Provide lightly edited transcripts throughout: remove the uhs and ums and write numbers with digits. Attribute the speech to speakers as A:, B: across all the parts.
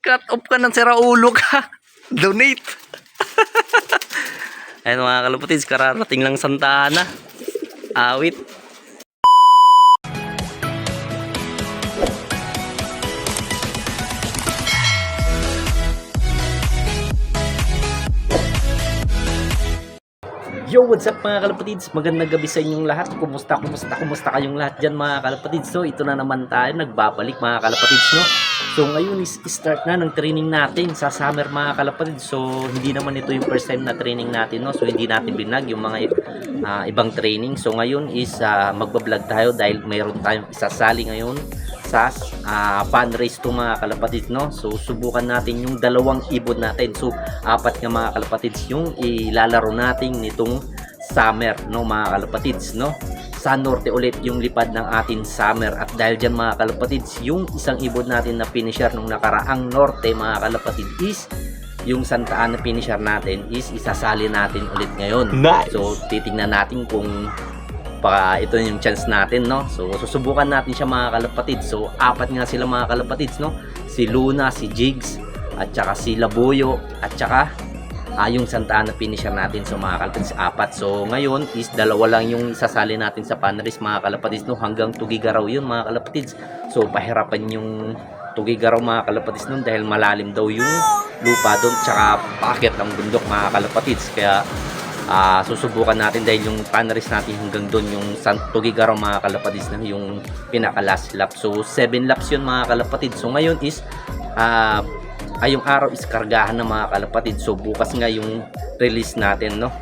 A: Cut off ka ng siraulo ka. Donate. Ayun mga kalapatids, kararating lang Santa Ana. Awit. Yo, what's up mga kalapatids? Magandang gabi sa inyong lahat. Kumusta kayong lahat dyan mga kalapatids? So, ito na naman tayo, nagbabalik mga kalapatids, no? So, ngayon is start na ng training natin sa summer mga kalapatids. So, hindi naman ito yung first time na training natin, no? So, hindi natin binag yung mga ibang training. So, ngayon is magbablog tayo dahil mayroon tayong isasali ngayon sa fun race to mga kalapatids, no? So, subukan natin yung dalawang ibon natin. So, apat nga mga kalapatids yung ilalaro natin nitong summer, no mga kalapatids, no? Sa norte ulit yung lipad ng atin summer, at dahil dyan mga kalapatids, yung isang ibon natin na finisher nung nakaraang norte mga kalapatids is yung Santa Ana finisher natin is isasali natin ulit ngayon. Nice. So titingnan natin kung ito yung chance natin, no? So susubukan natin siya mga kalapatids. So apat nga sila mga kalapatids, no? Si Luna, si Jigs, at saka si Labuyo, at saka yung Santa Ana finisher natin. So mga kalapatids, apat. So ngayon is dalawa lang yung isasali natin sa panris mga kalapatids, no? Hanggang Tugigaraw yun mga kalapatids. So pahirapan yung Tugigaraw mga kalapatids nun dahil malalim daw yung lupa doon, tsaka paakyat ang bundok mga kalapatids. Kaya susubukan natin dahil yung panris natin hanggang doon yung Tugigaraw mga kalapatids na yung pinaka last lap. So 7 laps yun mga kalapatids. So ngayon is yung araw is kargahan ng mga kalapatid. So bukas nga yung release natin, no?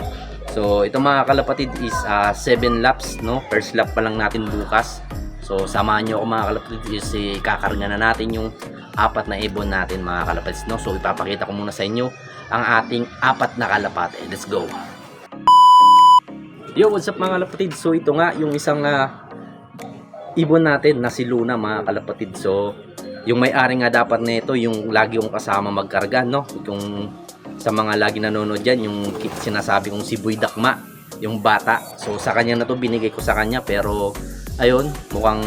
A: So ito mga kalapatid is 7 laps, no? First lap pa lang natin bukas. So samahan nyo ako mga kalapatid, is kakarga na natin yung apat na ibon natin mga kalapatid, no? So ipapakita ko muna sa inyo ang ating apat na kalapate. Let's go. Yo, what's up mga kalapatid? So ito nga yung isang ibon natin na si Luna mga kalapatid. So yung may-ari nga dapat nito yung lagi kong kasama magkarga, no? Yung sa mga lagi nanonood dyan, yung sinasabi kong si Boy Dakma, yung bata. So sa kanya na to, binigay ko sa kanya, pero ayun, mukhang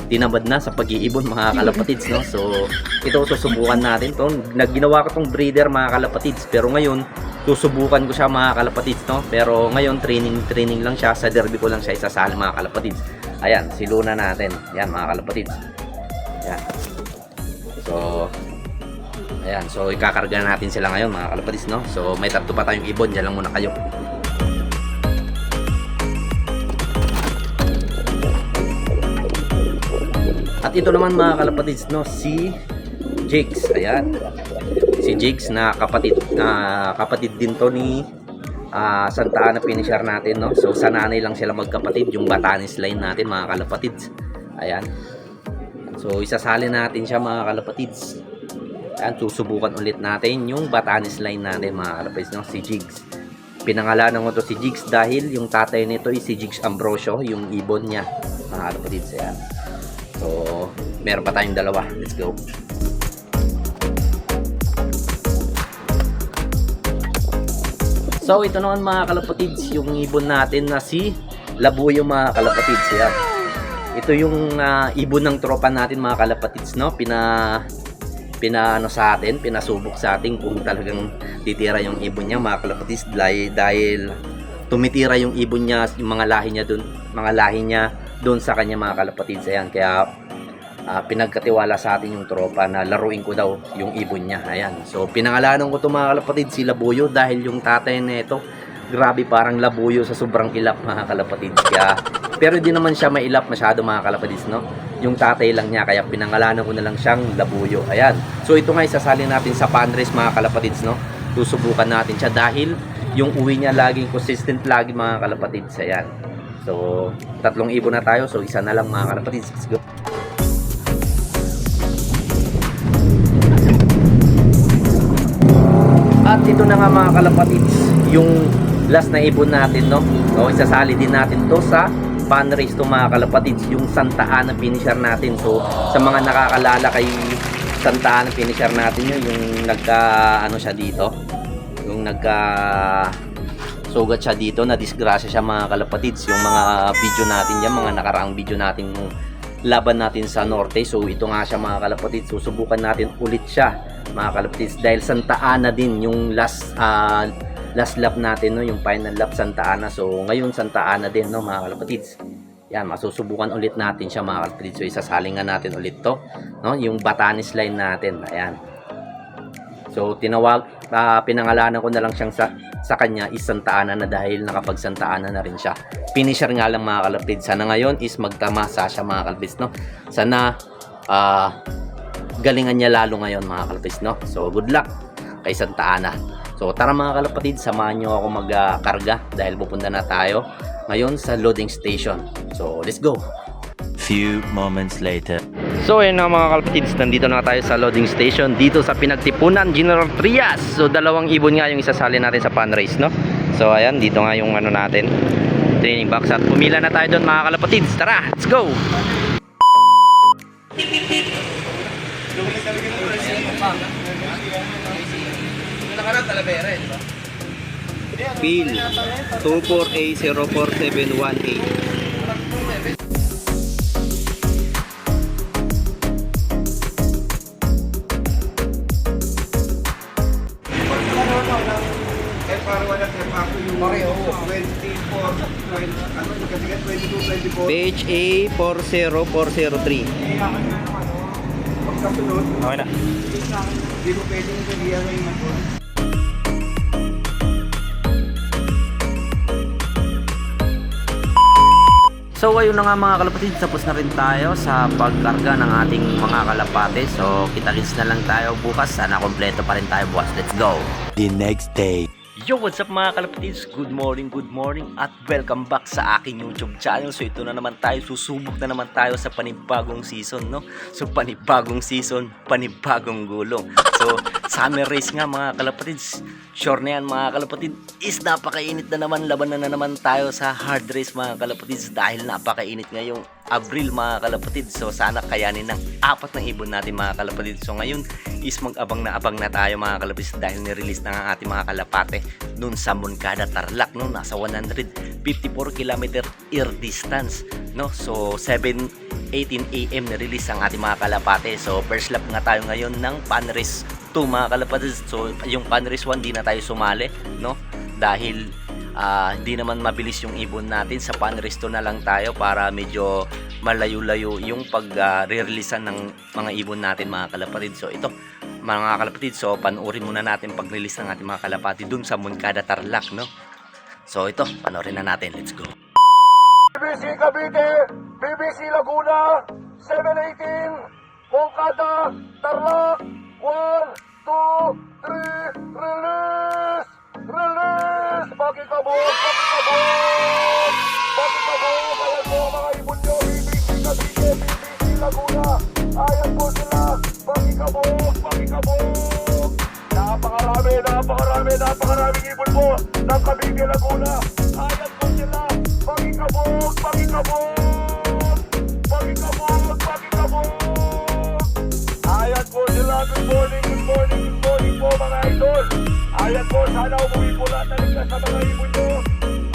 A: tinabad na sa pag-iibon mga kalapatids, no? So ito susubukan natin to. Nagginawa ko tong breeder mga kalapatids, pero ngayon susubukan ko siya mga kalapatids, no? Pero ngayon training lang siya, sa derby ko lang siya isasali mga kalapatids. Ayan, si Luna natin. Yan mga kalapatids. Yan. So ayan, so ikakarga natin sila ngayon mga kalapatids, no? So may tatlo pa tayong ibon, diyan lang muna kayo. At ito naman mga kalapatids, no, si Jigs. Ayan, si Jigs na kapatid din to ni Santa Ana finisher natin, no? So sa nanay lang sila magkapatid, yung Batanes line natin mga kalapatids. Ayan. So isasali natin siya mga kalapatids. Ayan, susubukan ulit natin yung Batanes line natin mga kalapatids, no? Si Jigs. Pinangalanan ko to si Jigs dahil yung tatay nito is si Jigs Ambrosio, yung ibon niya mga kalapatids. Ayan. So meron pa tayong dalawa. Let's go. So ito naman mga kalapatids, yung ibon natin na si Labuyo mga kalapatids. Ayan. Ito yung ibon ng tropa natin mga kalapatids, no? Ano sa atin, pinasubok sa atin kung talagang titira yung ibon niya mga kalapatids, dahil tumitira yung ibon niya, yung mga lahi niya doon sa kanya mga kalapatids. Ayan, kaya pinagkatiwala sa atin yung tropa na laruin ko daw yung ibon niya. Ayan, so pinangalanan ko to mga kalapatids si Labuyo dahil yung tatay nito, grabe parang labuyo sa sobrang ilap mga kalapatids. Kaya pero di naman siya mailap masyado mga kalapatids, no? Yung tatay lang niya, kaya pinangalanan ko na lang siyang Labuyo. Ayan. So ito nga isasali natin sa panres mga kalapatids, no? Susubukan natin siya dahil yung uwi niya laging consistent lagi mga kalapatids. Ayan. So tatlong ibon na tayo, so isa na lang mga kalapatids. Let's go. At ito na nga mga kalapatids, yung last na ibon natin, no? So isasali din natin to sa fan race to mga kalapatids, yung Santa Ana finisher natin. So sa mga nakakalala kay Santa Ana finisher natin yun, yung siya dito, yung sugat siya dito, na disgrasya siya mga kalapatids. Yung mga video natin yan, mga nakaraang video natin laban natin sa norte. So ito nga siya mga kalapatids, susubukan natin ulit siya mga kalapatids dahil Santa Ana din yung last lap natin, no, yung final lap Santa Ana. So ngayon Santa Ana din, no mga kalapatids. Yan, masusubukan ulit natin siya mga kalapatids. So isasalingan natin ulit to, no, yung Batanes line natin. Ayan. So pinangalanan ko na lang siyang sa kanya is Santa Ana na dahil nakapag Santa Ana na rin siya. Finisher nga lang mga kalapatids. Sana ngayon is magtamasa siya mga kalapatids, no. Sana galingan niya lalo ngayon mga kalapatids, no. So good luck kay Santa Ana. So tara mga kalapatids, samahan niyo ako magkarga dahil pupunta na tayo ngayon sa loading station. So let's go.
B: Few moments later.
A: So ayun na mga kalapatids, nandito na tayo sa loading station dito sa Pinagtipunan, General Trias. So dalawang ibon nga yung isasali natin sa pan race, no. So ayan, dito nga yung ano natin, training box, at pumila na tayo doon mga kalapatids. Tara, let's go. Bill 24A04718. Page A40403. Okay na. So ayun na nga mga kalapatids, tapos na rin tayo sa pagkarga ng ating mga kalapate. So kita-kits na lang tayo bukas. Sana kompleto pa rin tayo bukas. Let's go!
B: The next day.
A: Yo, what's up mga kalapatids? Good morning at welcome back sa aking YouTube channel. So ito na naman tayo, susubok na naman tayo sa panibagong season, no? So panibagong season, panibagong gulong. So summer race nga mga kalapatids. Sure na yan mga kalapatid, is napakainit na naman, laban na naman tayo sa hard race mga kalapatids dahil napakainit ngayong Abril mga kalapatid. So sana kayanin ng 4 ng ibon natin mga kalapatid. So ngayon is mag-abang na tayo mga kalapatids dahil nirelease na ang ating mga kalapate nun sa Moncada, Tarlac, no? Nasa 154 km air distance, no? So 7:18 AM nirelease ang ating mga kalapate. So first lap nga tayo ngayon ng pan race 2 mga kalapatids. So yung pan race 1 di na tayo sumali, no? Dahil di naman mabilis yung ibon natin. Sa pan race 2 na lang tayo para medyo malayo-layo yung pag-releasean ng mga ibon natin mga kalapatid. So ito mga kalapatid, so panoorin muna natin pag-release ng ating mga kalapatid dun sa Moncada, Tarlac, no? So ito, panoorin na natin. Let's go.
C: BBC Cavite, BBC Laguna, 718, Moncada, Tarlac, 1, 2, 3, release! Release! Pakikabog! Pakikabog! Pakikabog! Ayan po mga ibon nyo, BBC Cavite, BBC Laguna, ayan po sila, pakikabog! Pakikabog! Napakaraming ibon po ng Cavite, Laguna, ayan po sila, pakikabog! Pakikabog! Pakikabog! Pakikabog! Ayan po sila, good morning po mga idol. Ayan po, sana umuwi po lahat na ligtas sa mga ibon nyo.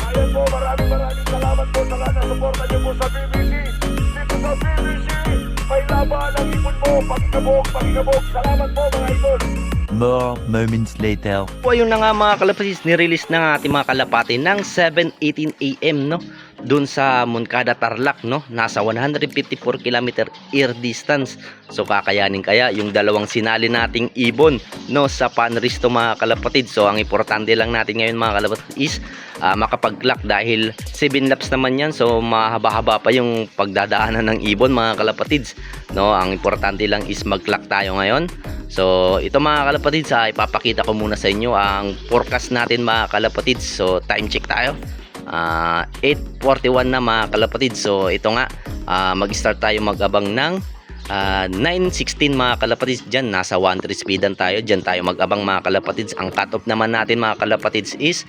C: Ayan po, maraming salamat po sa lahat na suporta nyo po sa BBC. Dito sa BBC, may laban ang ibon mo. Pakikabog, pakikabog. Salamat po mga idol.
B: More moments later.
A: Po ayun na nga mga kalapatids, nirelease na nga ating mga kalapati ng 7:18 AM, no? Doon sa Moncada, Tarlac, no? Nasa 154 km air distance. So kakayanin kaya yung dalawang sinali nating ibon, no, sa pan race to mga kalapatid. So ang importante lang natin ngayon mga kalapatid is makapag-clock dahil 7 laps naman yan. So mahaba-haba pa yung pagdadaanan ng ibon mga kalapatids, no? Ang importante lang is mag-clock tayo ngayon. So ito mga kalapatids, ipapakita ko muna sa inyo ang forecast natin mga kalapatids. So time check tayo, 8:41 na mga kalapatids. So ito nga, mag-start tayo mag-abang ng 9:16 mga kalapatids. Dyan nasa 1-3 speedan tayo, dyan tayo mag-abang mga kalapatids. Ang cut off naman natin mga kalapatids is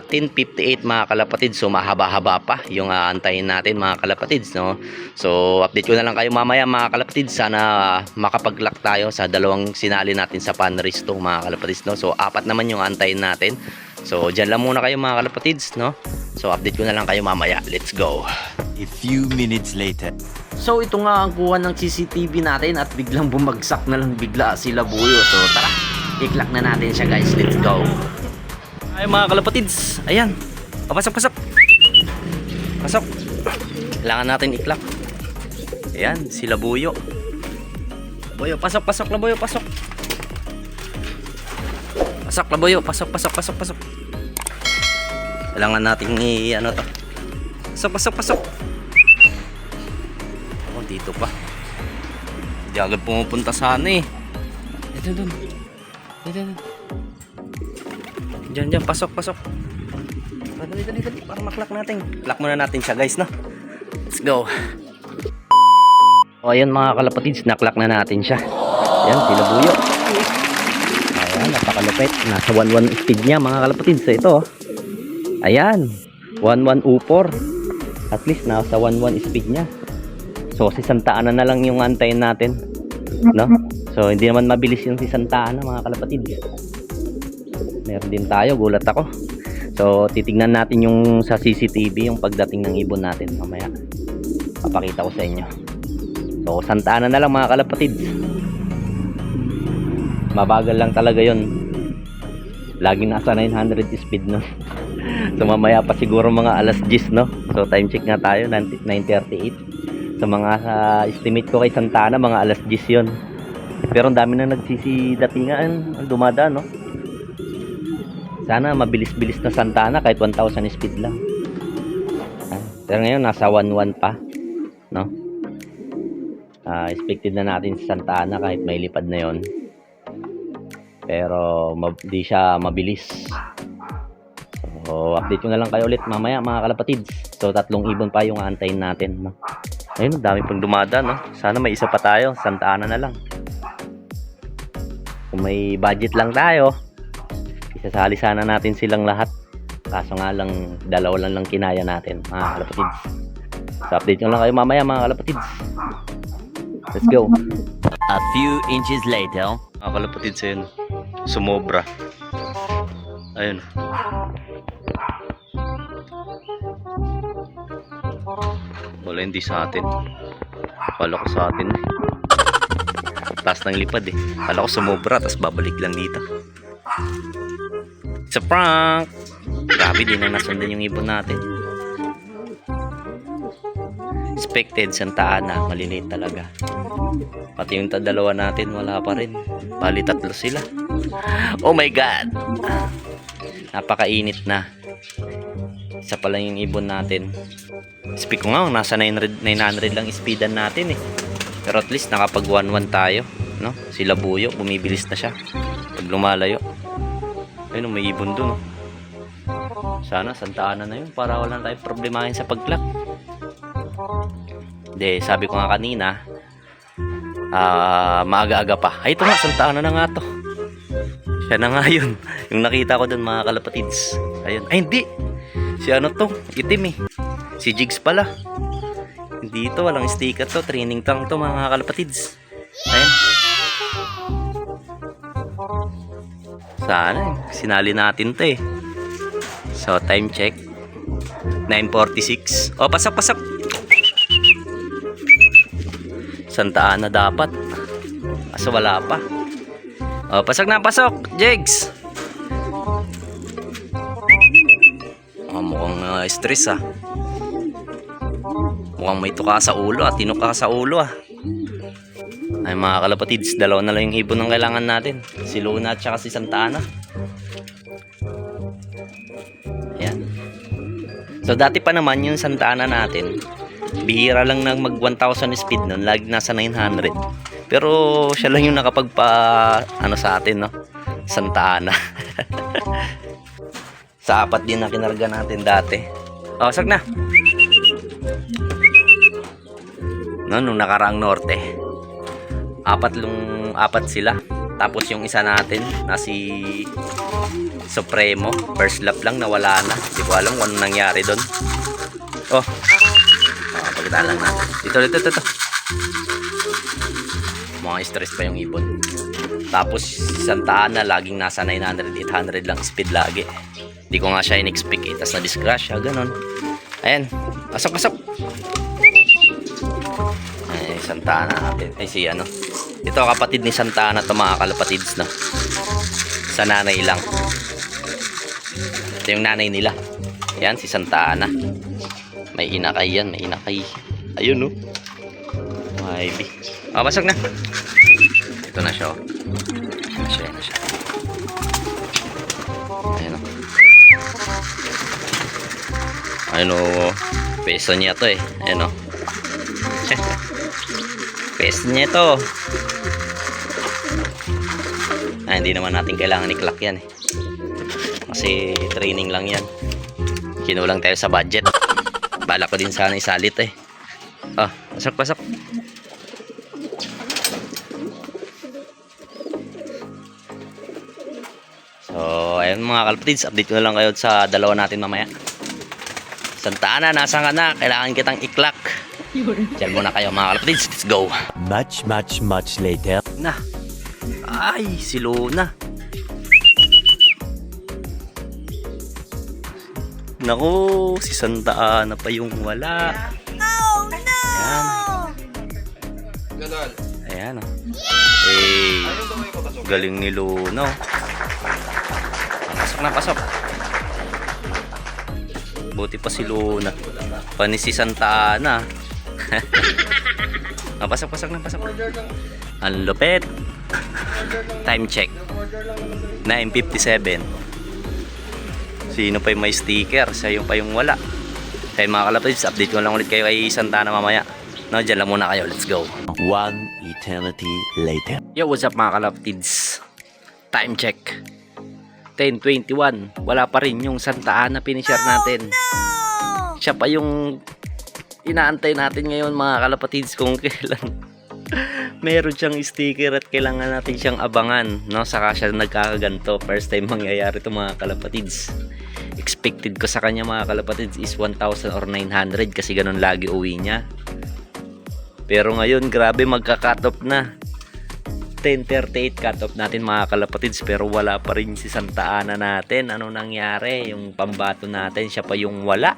A: 10:58 mga kalapatids. So mahaba-haba pa yung antayin natin mga kalapatids, no? So update ko na lang kayo mamaya mga kalapatids. Sana makapag-lock tayo sa dalawang sinali natin sa pan race to mga kalapatids, no? So 4 naman yung antayin natin. So dyan lang muna kayo mga kalapatids, no? So update ko na lang kayo mamaya. Let's go.
B: A few minutes later.
A: So ito nga ang kuha ng CCTV natin at biglang bumagsak na lang bigla si Labuyo. So tara, i-clock na natin siya guys. Let's go. Ay mga kalapatids, ayan. Pasok. Pasok. Kailangan natin i-clock. Ayan, si Labuyo. Labuyo, pasok. Labuyo, pasok. Pasok, Labuyo, pasok. Kailangan natin ano to. Pasok. Oh, dito pa. Hindi agad pumupunta sa ano eh. Dito. Diyan, pasok. Dali, para maklak natin. Clock muna natin siya guys, no? Let's go. O ayun mga kalapatids, naklak na natin siya. Ayan, si Labuyo. Ayan, napakalupit. Nasa 1-1 speed niya mga kalapatids. So ito, oh. Ayan, 1104. At least nasa 11 speed niya. So si Santa Ana na lang yung antayin natin, no? So hindi naman mabilis yung si Santa Ana mga kalapatids. Meron din tayo, gulat ako. So titignan natin yung sa CCTV yung pagdating ng ibon natin mamaya. Papakita ko sa inyo. So Santa Ana na lang mga kalapatids. Mabagal lang talaga yon. Laging nasa 900 speed, no? So mamaya pa siguro mga alas 10, no? So time check nga tayo, 9:38. So mga estimate ko kay Santa Ana mga alas 10 yon. Pero ang dami na nagsisidatingan ang dumadaan, no? Sana mabilis-bilis na Santa Ana kahit 1,000 speed lang. Pero ngayon nasa 1-1 pa, no? Expected na natin si Santa Ana kahit may lipad na yon. Pero di siya mabilis. So update ko na lang kayo ulit mamaya mga kalapatids. So 3 ibon pa yung aantayin natin, no? Ayun, dami pang dumadaan, no? Sana may isa pa tayo, Santa Ana na lang. Kung may budget lang tayo, isasali sana natin silang lahat. Kaso nga lang, 2 lang kinaya natin mga kalapatids. So update ko lang kayo mamaya mga kalapatids. Let's go.
B: A few inches later.
A: Mga kalapatids, ayun, sumobra. Ayun. Wala, hindi sa atin. Akala ko sa atin. Taas ng lipad eh. Akala ko sumobra, tapos babalik lang dito. It's a prank! Grabe, di na nasundan yung ibon natin. Expected Santa Ana, maliliit talaga. Pati yung 2 natin, wala pa rin. Bali 3 sila. Oh my God! Napakainit na. Isa pa lang yung ibon natin. Speak ko nga, nasa 900 lang speedan natin eh. Pero at least nakapag 1-1 tayo, no? Si Labuyo, bumibilis na siya pag lumalayo. Ayun, may ibon dun, no? Sana Santa Ana na yun para wala na tayong problemahin sa pag-clock. Hindi, sabi ko nga kanina, maaga-aga pa. Ay, ito nga, Santa Ana na nga to. Siya na nga yun. Yung nakita ko dun mga kalapatids. Ayun. Ay, hindi. Si ano to? Itim eh. Si Jigs pala. Hindi ito, walang sticker to. Training tank to mga kalapatids. Ayan. Sana eh. Sinali natin to eh. So, time check. 9:46. Oh, pasok. Santa Ana dapat. Kaso wala pa. Oh, pasok. Jigs. Mukhang stress ah. Mukhang may tuka sa ulo at tinuka sa ulo ah. Ay mga kalapatids, 2 na lang yung ibon ng kailangan natin. Si Luna at saka si Santa Ana. Ayan. So dati pa naman yung Santa Ana natin, bihira lang nang mag 1,000 speed nun. Lagi nasa 900. Pero siya lang yung nakapagpa ano sa atin, no? Santa Ana. Sa 4 din na kinarga natin dati. Oh, sag na. No, nung nakaraang norte. 4 sila. Tapos yung isa natin na si Supremo, first lap lang nawala na. Hindi ko alam kung anong nangyari doon. Oh. Pagkita lang natin. Dito. Mga stress pa yung ibon. Tapos Santa Ana laging nasa 900, 800 lang speed lagi. Hindi ko nga siya in-expect eh. Tapos na-disgrasya, ganun. Ayan. Pasok. Santa Ana natin. Ay, si ano. Ito, kapatid ni Santa Ana to mga kalapatids, no? Sa nanay lang. Ito yung nanay nila. Yan, si Santa Ana. May inakay yan, may inakay. Ayun, no? Maybe. Basag na. Ito na siya, oh. Yan na siya. Ayun, oh. Ayun, oh. Peso niya to, eh. Ayun, oh. Peso niya to. Hindi naman natin kailangan i-clock yan, eh. Kasi training lang yan. Kinulang tayo sa budget. Bala ko din sana isalit, eh. Pasok. So, ayun mga kalapatids, update ko na lang kayo sa dalawa natin mamaya. Santa Ana, nasa ka na? Kailangan kitang i-clock. Diyan muna kayo mga kalapatids, let's go.
B: Much later.
A: Na. Ay, si Luna. Naku, si Santa Ana pa yung wala. Oh no! Ayan. Oh. Eh, galing ni Luna. Pasok. Buti pa si Luna. Pani si Santa Ana. Pasok na. Ang lupit. Time check. 9:57. Sino pa yung may sticker? Siya yung pa yung wala. Kaya mga kalapatids, update ko lang ulit kayo kay Santa Ana mamaya. No, dyan lang muna kayo. Let's go.
B: One eternity later.
A: Yo, what's up mga kalapatids? Time check. 10:21. Wala pa rin yung Santa Ana finisher natin. Siya pa yung inaantay natin ngayon mga kalapatids kung kailan meron siyang sticker at kailangan natin siyang abangan, no? Saka siya nagkakaganto. First time mangyayari ito mga kalapatids. Expected ko sa kanya mga kalapatids is 1,000 or 900 kasi ganun lagi uwi niya. Pero ngayon grabe, magka-cut off na. 10:38 cut off natin mga kalapatids, pero wala pa rin si Santa Ana natin. Ano nangyari? Yung pambato natin, siya pa yung wala.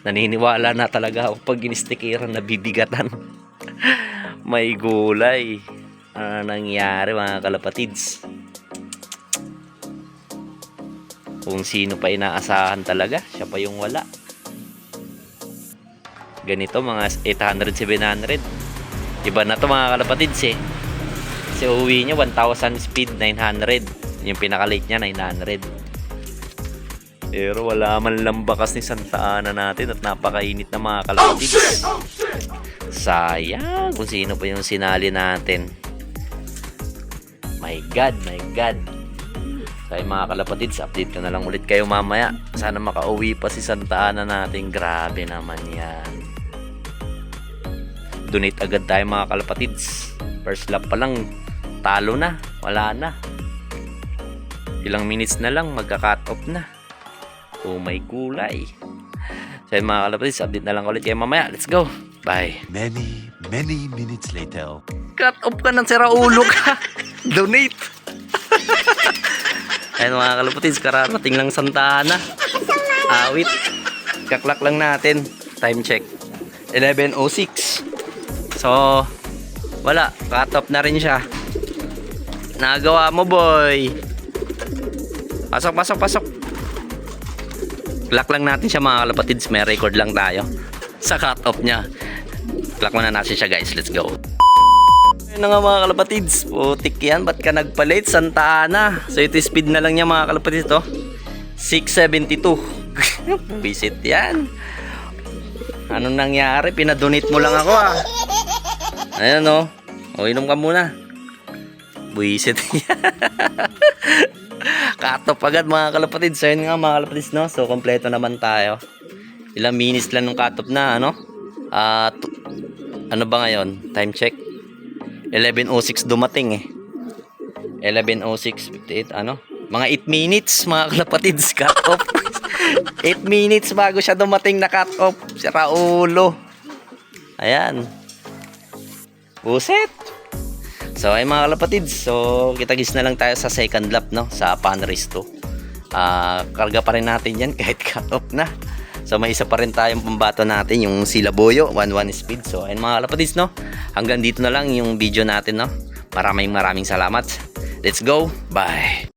A: Naniniwala na talaga ako pag ginistikeran na bibigatan. May gulay. Ano nangyari mga kalapatids? Kung sino pa inaasahan talaga, siya pa yung wala. Ganito mga 800, 700. Iba na to mga kalapatids, eh. Kasi uwi niya 1,000 speed, 900. Yung pinaka-late niya 900. Pero wala man lang bakas ni Santa Ana natin at napakainit na mga kalapatids. Sayang kung sino pa yung sinali natin. My God. Kaya mga kalapatids, update ko na lang ulit kayo mamaya. Sana makauwi pa si Santa Ana natin. Grabe naman yan. Donate agad tayo mga kalapatids. First lap pa lang, talo na. Wala na. Ilang minutes na lang, magka-cut off na. Oh my kulay. So yun mga kalapatids, update na lang ulit kayo mamaya. Let's go. Bye.
B: Many minutes later.
A: Cut off ka ng siraulo ka. Donate. Ayun mga kalapatids, kararating lang Santa Ana. Awit. Kaklak lang natin. Time check. 11:06. So, wala. Cut off na rin siya. Nagawa mo, boy. Pasok. Clock lang natin siya mga kalapatids. May record lang tayo sa cut off niya. Clock muna natin siya guys. Let's go. Ayun na nga mga kalapatids. Putik yan. Ba't ka nagpalit? Santa Ana. So ito speed na lang niya mga kalapatids to. 672. Visit yan. Anong nangyari? Pinadonate mo lang ako ah. Ayan o. O inom ka muna. Buisit yan. Cut off agad mga kalapatids. So yun nga mga kalapatids, no? So kompleto naman tayo. Ilang minutes lang nung cut off na ano? Ano ba ngayon? Time check. 11:06 dumating eh. 11:06, 58 ano? Mga 8 minutes mga kalapatids cut off. 8 minutes bago siya dumating na cut off. Si Raulo. Ayan. Buset. So ay mga kalapatids, so kitagis na lang tayo sa second lap, no, sa Pan Race 2. Karga pa rin natin yan kahit cut off na. So may isa pa rin tayong pambato natin, yung Sila Boyo 11 speed. So ayun mga kalapatids, no, hanggang dito na lang yung video natin, no. Maraming salamat. Let's go. Bye.